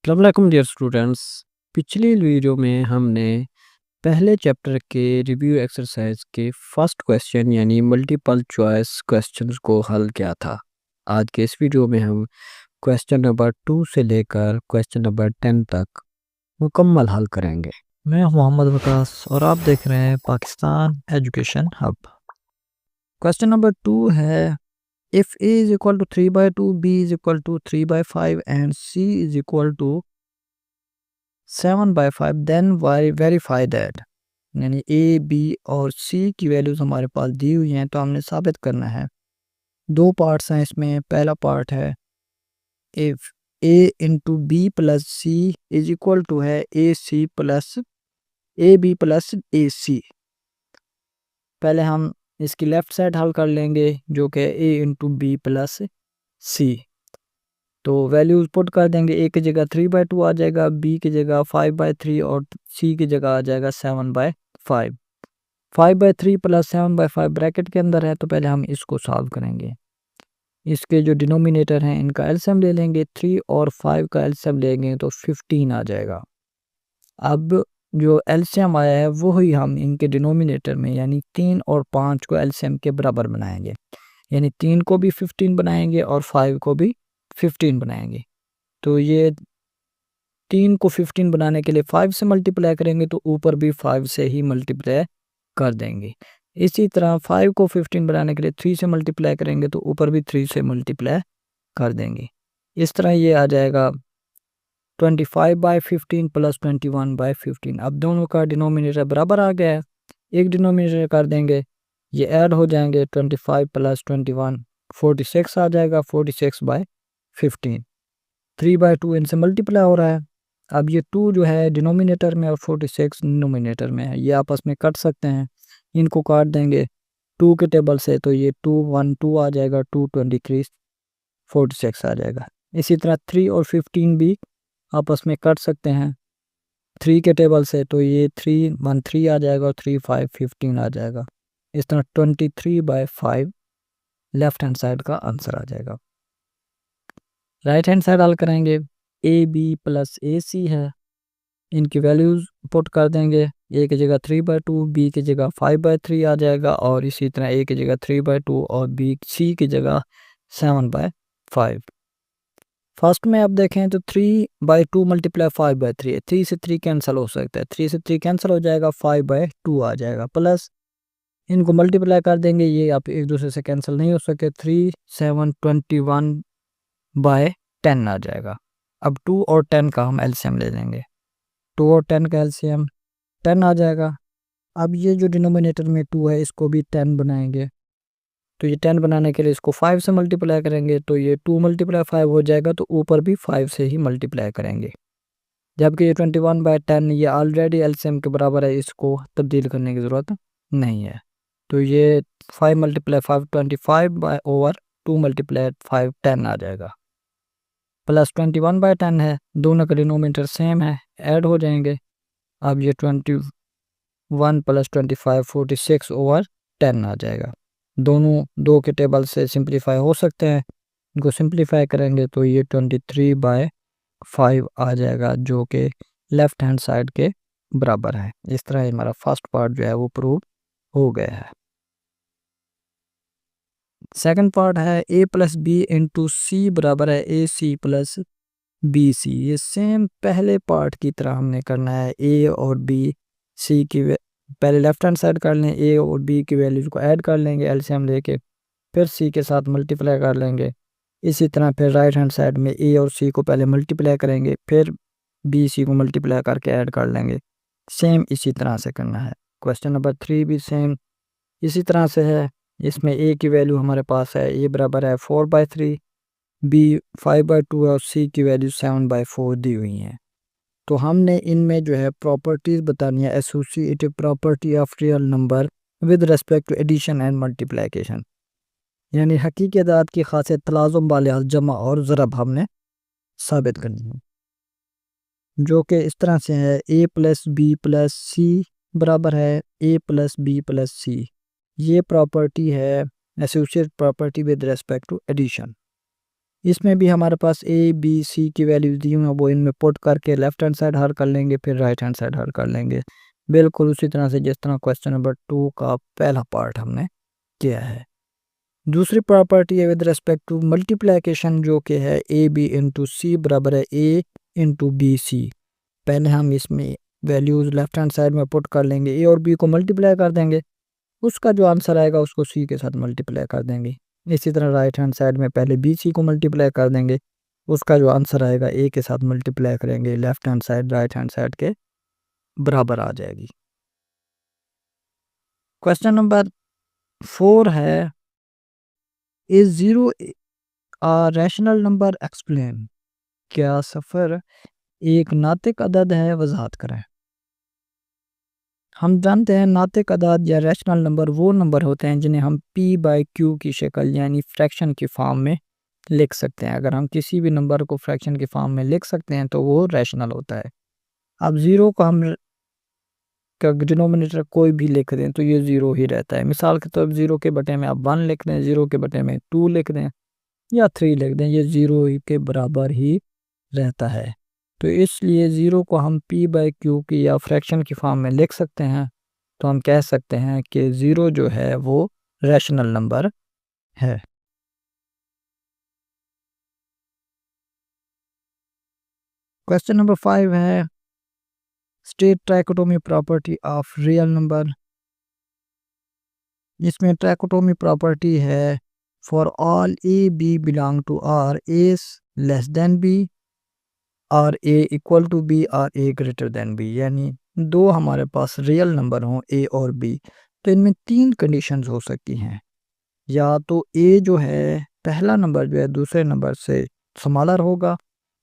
अस्सलामुअलैकुम dear students. पिछली video में हमने पहले चैप्टर के रिव्यू एक्सरसाइज के फर्स्ट क्वेश्चन यानी मल्टीपल चॉइस क्वेश्चंस को हल किया था। आज के इस वीडियो में हम क्वेश्चन नंबर 2 से लेकर क्वेश्चन नंबर 10 तक मुकम्मल हल करेंगे। मैं हूं मोहम्मद वकास और आप देख रहे हैं Pakistan education hub. Question number 2 है, if a is equal to 3/2, b is equal to 3/5 and c is equal to 7/5, then verify that. यानी a, b और c की वैल्यूज हमारे पास दी हुई हैं, तो हमने साबित करना है। दो पार्ट्स हैं इसमें। पहला पार्ट है if a into B plus C is equal to है A C plus A B plus A C. पहले हम इसकी लेफ्ट साइड हल कर लेंगे जो कि a इंटू बी प्लस सी। तो वैल्यूज पुट कर देंगे। a की जगह 3/2 आ जाएगा, b की जगह 5/3 और c की जगह आ जाएगा 7/5। 5/3 प्लस 7/5 ब्रैकेट के अंदर है, तो पहले हम इसको सॉल्व करेंगे। इसके जो डिनोमिनेटर हैं इनका एलसीएम ले लेंगे। 3 और 5 का एलसीएम लेंगे तो 15 आ जाएगा। अब जो एलसीएम आया है वो ही हम इनके डिनोमिनेटर में यानी 3 और 5 को एलसीएम के बराबर बनाएंगे। यानी 3 को भी 15 बनाएंगे और 5 को भी 15 बनाएंगे। तो ये 3 को 15 बनाने के लिए 5 से मल्टीप्लाई करेंगे तो ऊपर भी 5 से ही मल्टीप्लाई कर देंगे। इसी तरह 5 को 15 बनाने के लिए 3 से मल्टीप्लाई करेंगे तो ऊपर भी 3 से मल्टीप्लाई कर देंगे। इस तरह ये आ जाएगा 25/15 प्लस 21/15। अब दोनों का डिनोमिनेटर बराबर आ गया है, एक डिनोमिनेटर कर देंगे, ये ऐड हो जाएंगे। 25 प्लस 21 46 आ जाएगा। 46/15 3/2 इनसे मल्टीप्लाई हो रहा है। अब ये 2 जो है डिनोमिनेटर में और 46 डिनोमिनेटर में है, ये आपस में कट सकते हैं। इनको काट देंगे 2 के टेबल से, तो ये 2 1 2 आ जाएगा। 2 23 46 आ जाएगा। इसी तरह 3 और 15 भी आपस में कट सकते हैं 3 के टेबल से, तो ये 3 1 3 आ जाएगा और 3 5 15 आ जाएगा। इस तरह 23/5 लेफ्ट हैंड साइड का आंसर आ जाएगा। राइट हैंड साइड हल करेंगे। ए बी प्लस ए सी है, इनकी वैल्यूज पुट कर देंगे। ए की जगह 3/2, बी की जगह 5/3 आ जाएगा और इसी तरह ए की जगह 3/2 और बी सी की जगह 7/5। फर्स्ट में आप देखें तो 3/2 मल्टीप्लाई 5/3 है। 3 से 3 कैंसिल हो सकता है, 3 से 3 कैंसिल हो जाएगा, 5/2 आ जाएगा। प्लस इनको मल्टीप्लाई कर देंगे, ये आप एक दूसरे से कैंसिल नहीं हो सके। 3 7 21/10 आ जाएगा। अब 2 और 10 का हम एलसीएम ले लेंगे। 2 और 10 का एलसीएम 10 आ जाएगा। अब ये जो डिनोमिनेटर में 2 है इसको भी 10 बनाएंगे, तो ये 10 बनाने के लिए इसको 5 से मल्टीप्लाई करेंगे, तो ये 2 × 5 हो जाएगा, तो ऊपर भी 5 से ही मल्टीप्लाई करेंगे। जबकि ये 21/10 ये ऑलरेडी एलसीएम के बराबर है, इसको तब्दील करने की ज़रूरत नहीं है। तो ये 5 × 5 25/2 × 5 10 आ जाएगा। प्लस 21/10 है, दोनों का डिनोमिनेटर सेम है, ऐड हो जाएंगे। अब ये 21 प्लस 25 46/10 आ जाएगा। दोनों 2 के टेबल से सिंप्लीफाई हो सकते हैं, इनको सिंप्लीफाई करेंगे तो ये 23/5 आ जाएगा, जो कि लेफ्ट हैंड साइड के बराबर है। इस तरह हमारा फर्स्ट पार्ट जो है वो प्रूव हो गया है। सेकंड पार्ट है a प्लस बी इंटू सी बराबर है A C plus B C. ये सेम पहले पार्ट की तरह हमने करना है। a और b c की पहले लेफ्ट हैंड साइड कर लें, a और b की वैल्यूज को ऐड कर लेंगे एलसीएम लेके, फिर c के साथ मल्टीप्लाई कर लेंगे। इसी तरह फिर राइट हैंड साइड में a और c को पहले मल्टीप्लाई करेंगे, फिर b c को मल्टीप्लाई करके ऐड कर लेंगे। सेम इसी तरह से करना है। क्वेश्चन नंबर 3 भी सेम इसी तरह से है। इसमें a की वैल्यू हमारे पास है, a बराबर है 4/3, b 5/2 और c की वैल्यू 7/4 दी हुई हैं। तो हमने इनमें जो है प्रॉपर्टीज़ बतानी है, associative property of real number with respect to addition and multiplication, यानी हकीकी अदाद की खासियत तलाज़ुम बालियात जमा और ज़रब हमने साबित करनी है, जो कि इस तरह से है। a plus B plus C बराबर है a plus B plus C. ये प्रॉपर्टी है associate property with respect to addition. इसमें भी हमारे पास ए बी सी की वैल्यूज़ दी हुई हैं, वो इनमें पुट करके लेफ्ट हैंड साइड हल कर लेंगे, फिर राइट हैंड साइड हल कर लेंगे। बिल्कुल उसी तरह से जिस तरह क्वेश्चन नंबर 2 का पहला पार्ट हमने किया है। दूसरी प्रॉपर्टी है विद रिस्पेक्ट टू मल्टीप्लिकेशन, जो कि है ए बी इंटू सी बराबर है ए इंटू बी सी। पहले हम इसमें वैल्यूज़ लेफ्ट हैंड साइड में पुट कर लेंगे, ए और बी को मल्टीप्लाई कर देंगे, उसका जो आंसर आएगा उसको सी के साथ मल्टीप्लाई कर देंगे। इसी तरह राइट हैंड साइड में पहले बी सी को मल्टीप्लाई कर देंगे, उसका जो आंसर आएगा ए के साथ मल्टीप्लाई करेंगे, left hand side right hand side के बराबर आ जाएगी। क्वेश्चन नंबर 4 है, is zero a rational number explain. क्या सफ़र एक नातिक अदद है, वजाहत करें। हम जानते हैं नातिक अदाद या रैशनल नंबर वो नंबर होते हैं जिन्हें हम p बाई क्यू की शक्ल यानी फ्रैक्शन की फॉर्म में लिख सकते हैं। अगर हम किसी भी नंबर को फ्रैक्शन की फॉर्म में लिख सकते हैं तो वो रैशनल होता है। अब ज़ीरो को हम का डिनोमिनेटर कोई भी लिख दें तो ये ज़ीरो ही रहता है। मिसाल के तौर पर ज़ीरो के बटे में आप 1 लिख दें, ज़ीरो के बटे में 2 लिख दें या 3 लिख दें, ये ज़ीरो के बराबर ही रहता है। तो इसलिए ज़ीरो को हम p बाई क्यू की या फ्रैक्शन की फॉर्म में लिख सकते हैं। तो हम कह सकते हैं कि ज़ीरो जो है वो रैशनल नंबर है। क्वेश्चन नंबर 5 है, state trichotomy property of real number. इसमें ट्राइकोटोमी प्रॉपर्टी है, for all A B belong to R A less than B और ए इक्वल टू बी और ए ग्रेटर देन बी। यानी दो हमारे पास रियल नंबर हों ए और बी, तो इनमें 3 कंडीशंस हो सकती हैं। या तो ए जो है पहला नंबर जो है दूसरे नंबर से स्मॉलर होगा,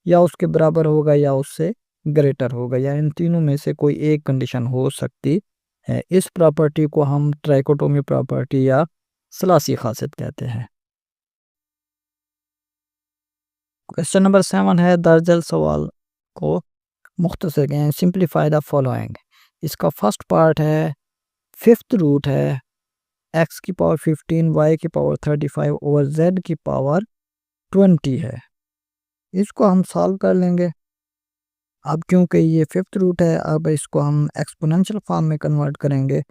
या उसके बराबर होगा, या उससे ग्रेटर होगा, या इन तीनों में से कोई एक कंडीशन हो सकती है। इस प्रॉपर्टी को हम ट्राइकोटोमी प्रॉपर्टी या सलासी खासियत कहते हैं। क्वेश्चन नंबर 7 है, दर्जल सवाल को मुख्तसर करें, सिंप्लीफाई द फॉलोइंग। इसका फर्स्ट पार्ट है, फिफ्थ रूट है x की पावर 15 y की पावर 35 और z की पावर 20 है। इसको हम सॉल्व कर लेंगे। अब क्योंकि ये फिफ्थ रूट है, अब इसको हम एक्सपोनेंशियल फॉर्म में कन्वर्ट करेंगे,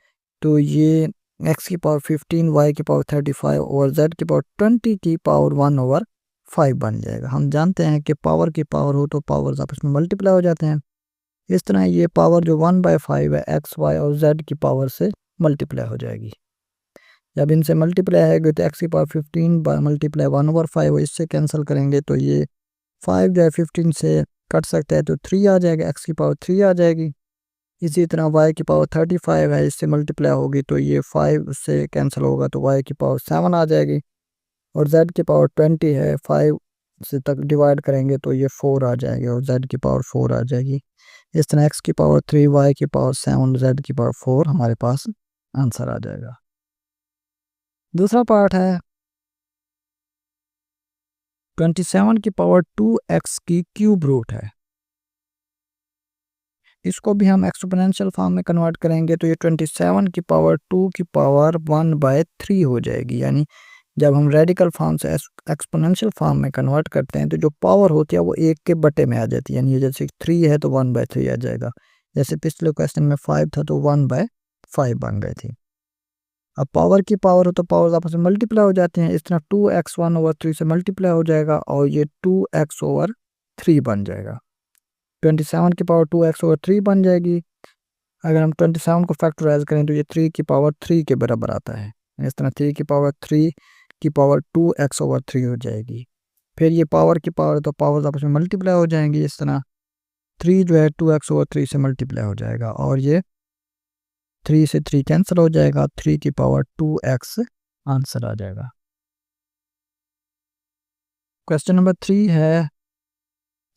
तो ये x की पावर 15 y की पावर 35 और z की पावर 20 की पावर 1/5 बन जाएगा। हम जानते हैं कि पावर की पावर हो तो पावर्स आपस में मल्टीप्लाई हो जाते हैं। इस तरह ये पावर जो 1/5 है x y और z की पावर से मल्टीप्लाई हो जाएगी। जब इनसे मल्टीप्लाई आएगी तो x की पावर 15 मल्टीप्लाई 1/5 इससे कैंसिल करेंगे तो ये 5 जो है 15 से कट सकता है तो 3 आ जाएगा, x की पावर 3 आ जाएगी। इसी तरह y की पावर 35 है, इससे मल्टीप्लाई होगी तो ये 5 से कैंसिल होगा तो y की पावर 7 आ जाएगी। और z की पावर 20 है, 5 से तक डिवाइड करेंगे तो ये 4 आ जाएगी और z की पावर 4 आ जाएगी। इस तरह x की पावर 3, y की पावर 7, z की पावर 4 हमारे पास आंसर आ जाएगा। दूसरा पार्ट है, 27 की पावर 2x की क्यूब रूट है। इसको भी हम एक्सपोनेंशियल फॉर्म में कन्वर्ट करेंगे तो ये 27 की पावर 2 की पावर 1/3 हो जाएगी। यानी जब हम रेडिकल फॉर्म से एक्सपोनेंशियल फॉर्म में कन्वर्ट करते हैं तो जो पावर होती है वो 1 के बटे में आ जाती है। यानी ये जैसे 3 है तो 1/3 आ जाएगा। जैसे पिछले क्वेश्चन में 5 था तो 1/5 बन गई थी। अब पावर की पावर हो तो पावर आपस में मल्टीप्लाई हो जाते हैं। इस तरह 2x 1/3 से मल्टीप्लाई हो जाएगा और ये 2x/3 बन जाएगा। 27 की पावर 2x/3 बन जाएगी। अगर हम 27 को फैक्टराइज करें तो ये 3 की पावर 3 के बराबर आता है। इस तरह 3 की पावर 3 की पावर 2x/3 हो जाएगी। फिर ये पावर की पावर तो पावर्स आपस में मल्टीप्लाई हो जाएंगी। इस तरह 3 जो है 2x/3 से मल्टीप्लाई हो जाएगा और ये 3 से 3 कैंसिल हो जाएगा, 3 की पावर 2x आंसर आ जाएगा। क्वेश्चन नंबर 3 है,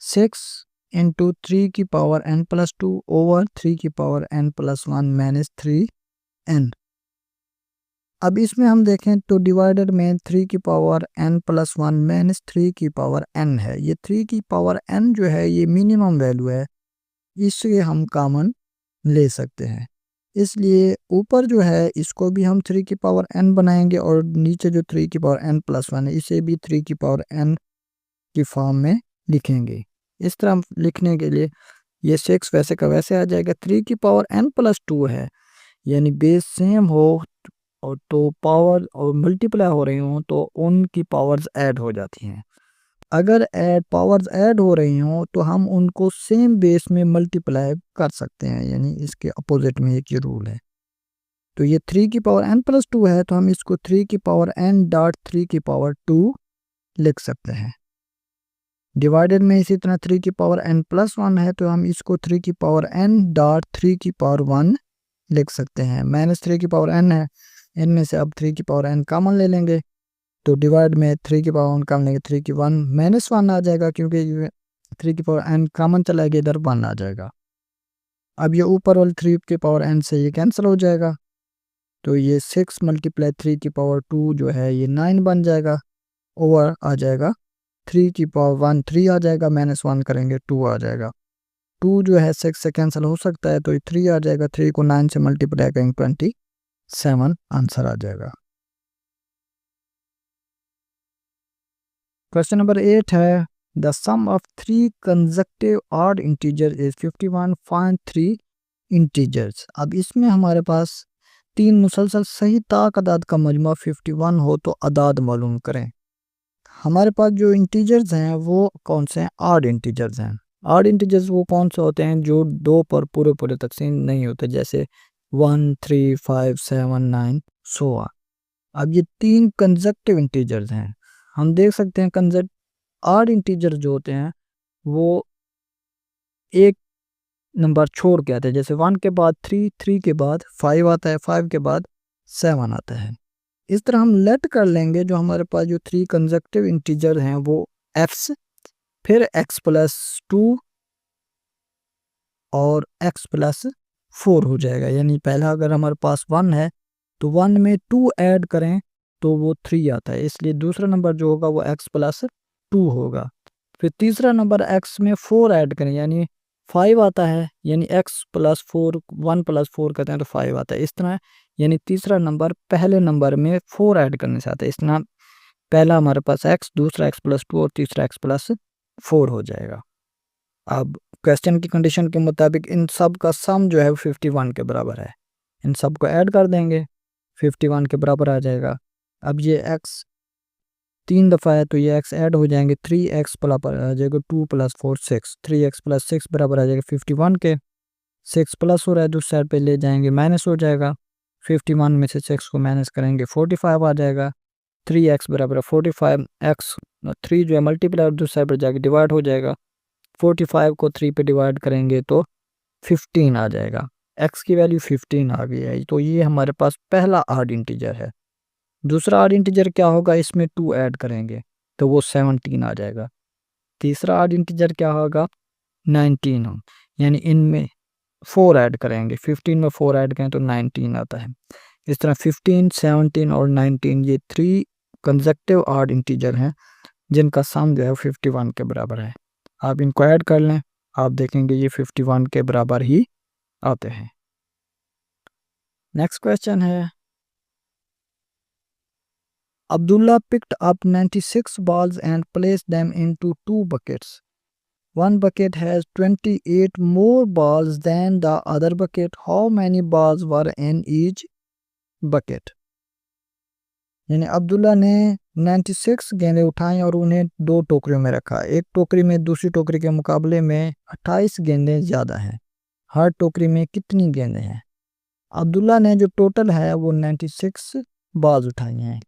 6 इंटू 3 की पावर n+2 ओवर 3 की पावर n+1 माइनस 3n। अब इसमें हम देखें तो डिवाइडेड में 3 की पावर n+1 माइनस 3 की पावर n है। ये 3 की पावर n जो है ये मिनिमम वैल्यू है, इससे हम कॉमन ले सकते हैं। इसलिए ऊपर जो है इसको भी हम 3 की पावर n बनाएंगे और नीचे जो 3 की पावर n+1 है इसे भी 3 की पावर n की फॉर्म में लिखेंगे। इस तरह लिखने के लिए ये 6 वैसे का वैसे आ जाएगा। 3 की पावर n+2 है, यानी बेस सेम हो और तो पावर और मल्टीप्लाई हो रही हो तो उनकी पावर्स ऐड हो जाती हैं। अगर पावर्स ऐड हो रही हों तो हम उनको सेम बेस में मल्टीप्लाई कर सकते हैं, यानी इसके अपोजिट में एक ये रूल है। तो ये 3 की पावर n+2 है, तो हम इसको 3 की पावर n.3 की पावर 2 लिख सकते हैं। डिवाइडेड में इसी तरह 3 की पावर n+1 है, तो हम इसको 3 की पावर n.3 की पावर 1 लिख सकते हैं। -3 की पावर n है, इनमें से अब 3 की पावर n कॉमन ले लेंगे, तो डिवाइड में 3 की पावर 1 कॉमन लेंगे, 3 की 1 -1 आ जाएगा, क्योंकि 3 की पावर n कॉमन चला गया, इधर 1 आ जाएगा। अब ये ऊपर वाले 3 की पावर n से ये कैंसिल हो जाएगा, तो ये 6 × 3 की पावर 2 जो है ये 9 बन जाएगा। ओवर आ जाएगा 3 की पावर 1 3 आ जाएगा, -1 करेंगे 2 आ जाएगा। 2 जो है 6 से कैंसिल हो सकता है, तो ये 3 आ जाएगा। 3 को 9 से मल्टीप्लाई करेंगे 27 आंसर आ जाएगा। क्वेश्चन नंबर 8 है, the sum of 3 consecutive odd integer is 51, find 3 integers. अब इसमें हमारे पास 3 मुसलसल सही तादाद का मजमू 51 हो तो अदाद मालूम करें। हमारे पास जो इंटीजर्स हैं वो कौन से हैं? ऑड इंटीजर्स हैं। ऑड इंटीजर्स वो कौन से होते हैं जो 2 पर पूरे पूरे तकसीम नहीं होते, जैसे 1 3 5 7 9 सो ऑन। अब ये 3 कंसेक्यूटिव इंटीजर्स हैं। हम देख सकते हैं ऑड इंटीजर्स जो होते हैं वो एक नंबर छोड़ के आते हैं, जैसे 1 के बाद 3, 3 के बाद 5 आता है, 5 के बाद 7 आता है। इस तरह हम लेट कर लेंगे जो हमारे पास जो 3 कंसेक्यूटिव इंटीजर हैं वो x, फिर x+2 और x+4 हो जाएगा। यानी पहला अगर हमारे पास 1 है तो 1 में 2 ऐड करें तो वो 3 आता है, इसलिए दूसरा नंबर जो होगा वो x+2 होगा। फिर तीसरा नंबर x में 4 ऐड करें, यानी 5 आता है, यानी x+4 1+4 करते हैं तो 5 आता है। इस तरह यानी तीसरा नंबर पहले नंबर में 4 ऐड करने से आता है। इस तरह पहला हमारे पास x, दूसरा x+2 और तीसरा x+4 हो जाएगा। अब क्वेश्चन की कंडीशन के मुताबिक इन सब का सम जो है वो 51 के बराबर है। इन सब को ऐड कर देंगे, 51 के बराबर आ जाएगा। अब ये x 3 दफ़ा है तो ये x ऐड हो जाएंगे, 3x बराबर आ जाएगा 2 + 4 6, 3x + 6 बराबर आ जाएगा 51 के। 6 प्लस हो रहा है दूसरी साइड पे ले जाएंगे, माइनस हो जाएगा। 51 में से 6 को माइनस करेंगे 45 आ जाएगा। 3x बराबर 45, x 3 जो है मल्टीप्लाई और दूसरी साइड पर जाके डिवाइड हो जाएगा। 45 को 3 पे डिवाइड करेंगे तो 15 आ जाएगा। x की वैल्यू 15 आ गई है, तो ये हमारे पास पहला ऑड इंटीजर है। दूसरा ऑड इंटीजर क्या होगा, इसमें 2 ऐड करेंगे तो वो 17 आ जाएगा। तीसरा ऑड इंटीजर क्या होगा, 19, यानी इनमें 4 ऐड करेंगे, 15 में 4 ऐड करें तो 19 आता है। इस तरह 15, 17 और 19 ये 3 कंसेक्यूटिव ऑड इंटीजर हैं जिनका सम जो है 51 के बराबर है। आप इनको ऐड कर लें, आप देखेंगे ये 51 के बराबर ही आते हैं। नेक्स्ट क्वेश्चन है, Abdullah picked up 96 balls and placed them into 2 buckets. One bucket has 28 more balls than the other bucket. How many balls were in each bucket? यानी अब्दुल्ला ने 96 गेंदें उठाई और उन्हें 2 टोकरियों में रखा। एक टोकरी में दूसरी टोकरी के मुकाबले में 28 गेंदें ज़्यादा हैं। हर टोकरी में कितनी गेंदें हैं? अब्दुल्ला ने जो टोटल है वो 96 बाल्स उठाई हैं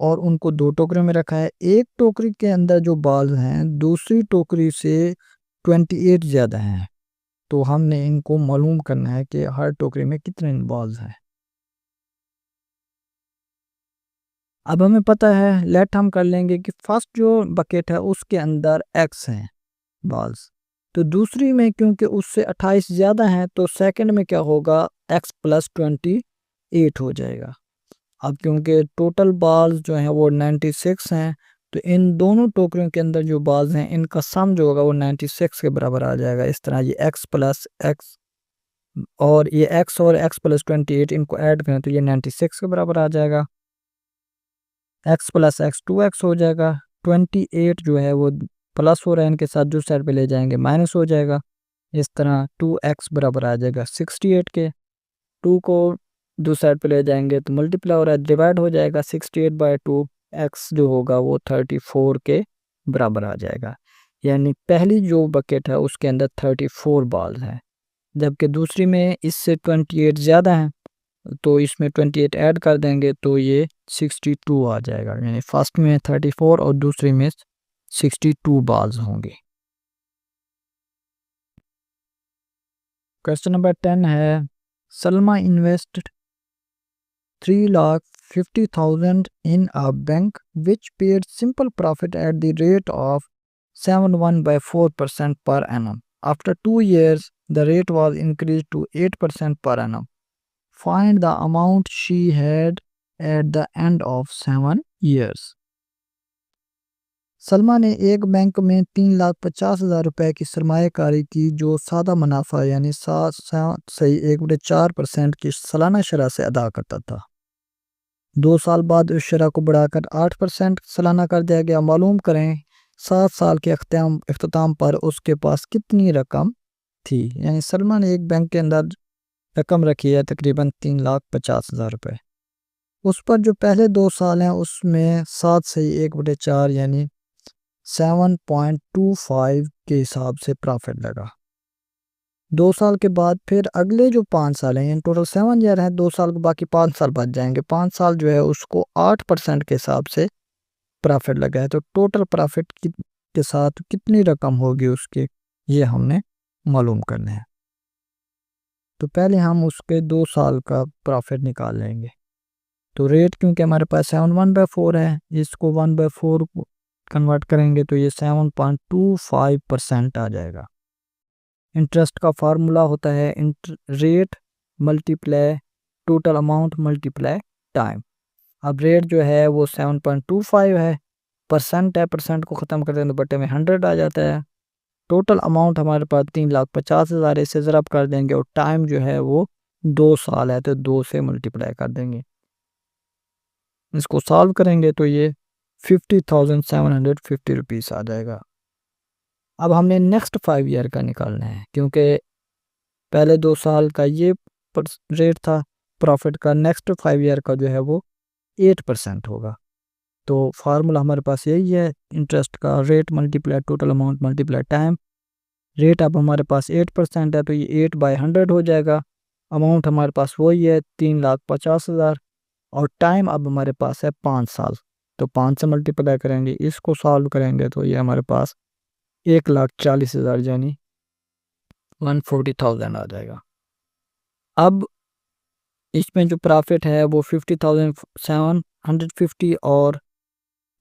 और उनको 2 टोकरियों में रखा है। एक टोकरी के अंदर जो बाल हैं दूसरी टोकरी से 28 ज़्यादा हैं, तो हमने इनको मालूम करना है कि हर टोकरी में कितने बॉल्स हैं। अब हमें पता है, लेट हम कर लेंगे कि फर्स्ट जो बकेट है उसके अंदर x हैं बॉल्स, तो दूसरी में क्योंकि उससे 28 ज़्यादा हैं तो सेकंड में क्या होगा, x+28 हो जाएगा। अब क्योंकि टोटल बाल्स जो हैं वो 96 हैं, तो इन दोनों टोकरियों के अंदर जो बाल्स हैं इनका सम जो होगा वो 96 के बराबर आ जाएगा। इस तरह ये x+x और ये x और x+28 इनको ऐड करें तो ये 96 के बराबर आ जाएगा। x + x 2x हो जाएगा, 28 जो है वो प्लस हो रहा है, इनके साथ जो साइड पे ले जाएंगे माइनस हो जाएगा। इस तरह 2x बराबर आ जाएगा 68 के। 2 को दूसरी साइड पे ले जाएंगे तो मल्टीप्लाई हो रहा है, डिवाइड हो जाएगा 68/2। x जो होगा वो 34 के बराबर आ जाएगा। यानी पहली जो बकेट है उसके अंदर 34 बॉल्स हैं, जबकि दूसरी में इससे 28 ज़्यादा हैं, तो इसमें 28 ऐड कर देंगे तो ये 62 आ जाएगा। यानी फर्स्ट में 34 और दूसरी में 62 बॉल्स होंगे। क्वेश्चन नंबर 10 है, Salma invested 3,50,000 in a bank which paid simple profit at the rate of 71/4% per annum. After 2 years, the rate was increased to 8% per annum. Find the amount she had at the end of 7 years. Salma ने एक bank में 3,50,000 रुपए की सरमायाकारी की, जो सादा मुनाफा यानी 7.1/4% की सालाना शरह से अदा करता था। 2 साल बाद उस शरह को बढ़ाकर 8% सालाना कर दिया गया। मालूम करें 7 साल के अख्ताम पर उसके पास कितनी रकम थी। यानी सलमा ने एक बैंक के अंदर रकम रखी है तकरीबन 3,50,000 रुपये। उस पर जो पहले 2 साल हैं उसमें 7/1/4 यानी 7.25 के हिसाब से प्रॉफिट लगा। 2 साल के बाद फिर अगले जो 5 साल हैं, यानी टोटल 7 ईयर हैं, 2 साल के बाकी 5 साल बच जाएंगे। 5 साल जो है उसको 8% के हिसाब से प्रॉफिट लगा है। तो टोटल प्रॉफिट के साथ कितनी रकम होगी उसके, ये हमने मालूम करना है। तो पहले हम उसके 2 साल का प्रॉफिट निकाल लेंगे। तो रेट क्योंकि हमारे पास 71/4 है, इसको 1/4 कन्वर्ट करेंगे तो ये 7.25% आ जाएगा। इंटरेस्ट का फार्मूला होता है rate multiply total amount multiply time. अब रेट जो है वो 7.25 है, परसेंट है, परसेंट को ख़त्म कर दें तो बटे में 100 आ जाता है। टोटल अमाउंट हमारे पास 3,50,000, इसे ज़रब कर देंगे और टाइम जो है वो 2 साल है तो 2 से मल्टीप्लाई कर देंगे। इसको सॉल्व करेंगे तो ये 50,750 रुपीज़ आ जाएगा। अब हमने नेक्स्ट 5 ईयर का निकालना है, क्योंकि पहले 2 साल का ये रेट था प्रॉफिट का, नेक्स्ट 5 ईयर का जो है वो 8% होगा। तो फार्मूला हमारे पास यही है, इंटरेस्ट का rate multiply total amount multiply time. Rate अब हमारे पास 8% है तो ये 8/100 हो जाएगा। अमाउंट हमारे पास वही है 3,50,000 और टाइम अब हमारे पास है 5 साल, तो 5 से मल्टीप्लाई करेंगे, इसको सॉल्व करेंगे तो ये हमारे पास 1,40,000 यानी 140,000 आ जाएगा। अब इसमें जो प्रॉफिट है वो 50,750 और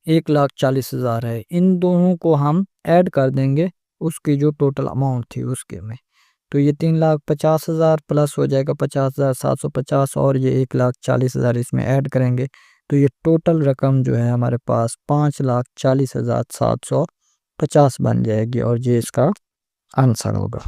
1,40,000 है। इन दोनों को हम ऐड कर देंगे उसकी जो टोटल अमाउंट थी उसके में, तो ये 3,50,000 प्लस हो जाएगा 50,750 और ये 1,40,000 इसमें ऐड करेंगे तो ये टोटल रकम जो है हमारे पास 5,40,750 बन जाएगी और ये इसका आंसर होगा।